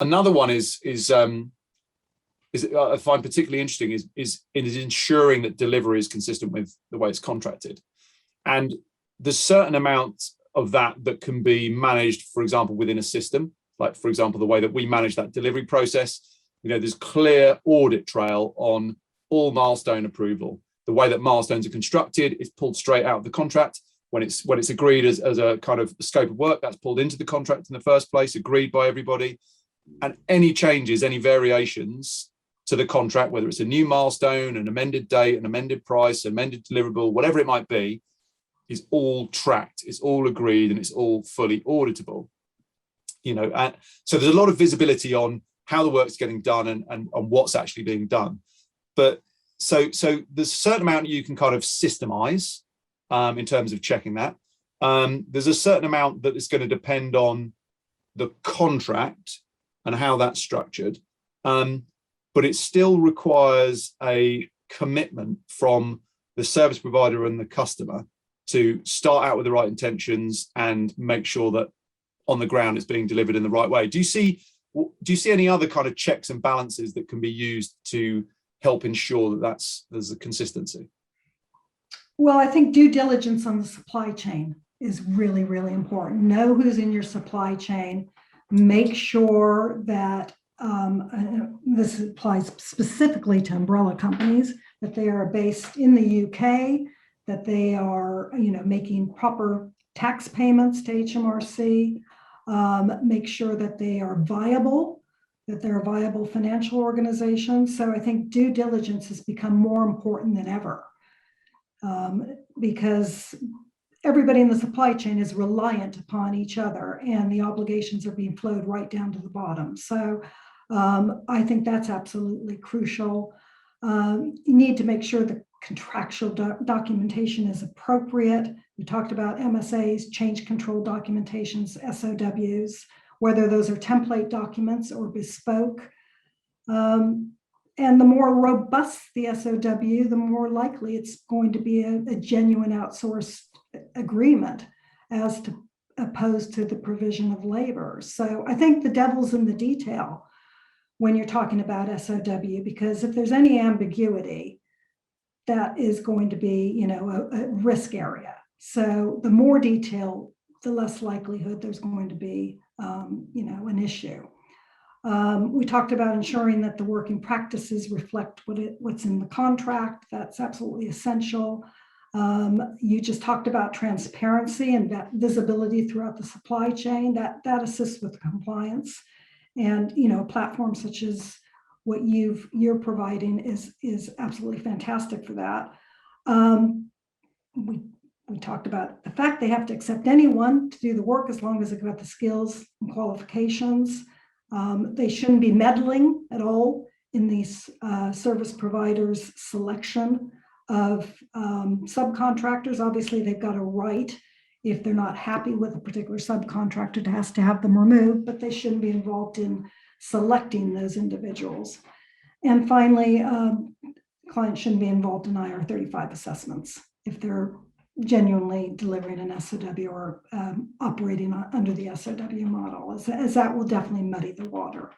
Another one is I find particularly interesting is ensuring that delivery is consistent with the way it's contracted. And there's certain amount of that can be managed, for example, within a system, like, for example, the way that we manage that delivery process. There's clear audit trail on all milestone approval. The way that milestones are constructed is pulled straight out of the contract. When it's agreed as a kind of scope of work, that's pulled into the contract in the first place, agreed by everybody. And any changes, any variations to the contract, whether it's a new milestone, an amended date, an amended price, amended deliverable, whatever it might be, is all tracked, it's all agreed, and it's all fully auditable. And so there's a lot of visibility on how the work's getting done and what's actually being done. But so there's a certain amount you can kind of systemize in terms of checking that. There's a certain amount that is going to depend on the contract and how that's structured. But it still requires a commitment from the service provider and the customer to start out with the right intentions and make sure that on the ground it's being delivered in the right way. Do you see any other kind of checks and balances that can be used to help ensure that there's a consistency? Well, I think due diligence on the supply chain is really, really important. Know who's in your supply chain. Make sure that this applies specifically to umbrella companies, that they are based in the UK, that they are, making proper tax payments to HMRC. Make sure that they are viable, that they're a viable financial organization. So I think due diligence has become more important than ever, because everybody in the supply chain is reliant upon each other, and the obligations are being flowed right down to the bottom. So I think that's absolutely crucial. You need to make sure the contractual documentation is appropriate. We talked about MSAs, change control documentations, SOWs, whether those are template documents or bespoke. And the more robust the SOW, the more likely it's going to be a genuine outsourced agreement as opposed to the provision of labor. So I think the devil's in the detail when you're talking about SOW, because if there's any ambiguity, that is going to be, a risk area. So the more detail, the less likelihood there's going to be, an issue. We talked about ensuring that the working practices reflect what's in the contract. That's absolutely essential. You just talked about transparency and that visibility throughout the supply chain. That assists with compliance. And a platform such as what you're providing is absolutely fantastic for that. We talked about the fact they have to accept anyone to do the work as long as they've got the skills and qualifications. They shouldn't be meddling at all in these service providers' selection of subcontractors. Obviously, they've got a right, if they're not happy with a particular subcontractor, has to have them removed, but they shouldn't be involved in selecting those individuals. And finally, clients shouldn't be involved in IR35 assessments if they're genuinely delivering an SOW or operating under the SOW model, as that will definitely muddy the water.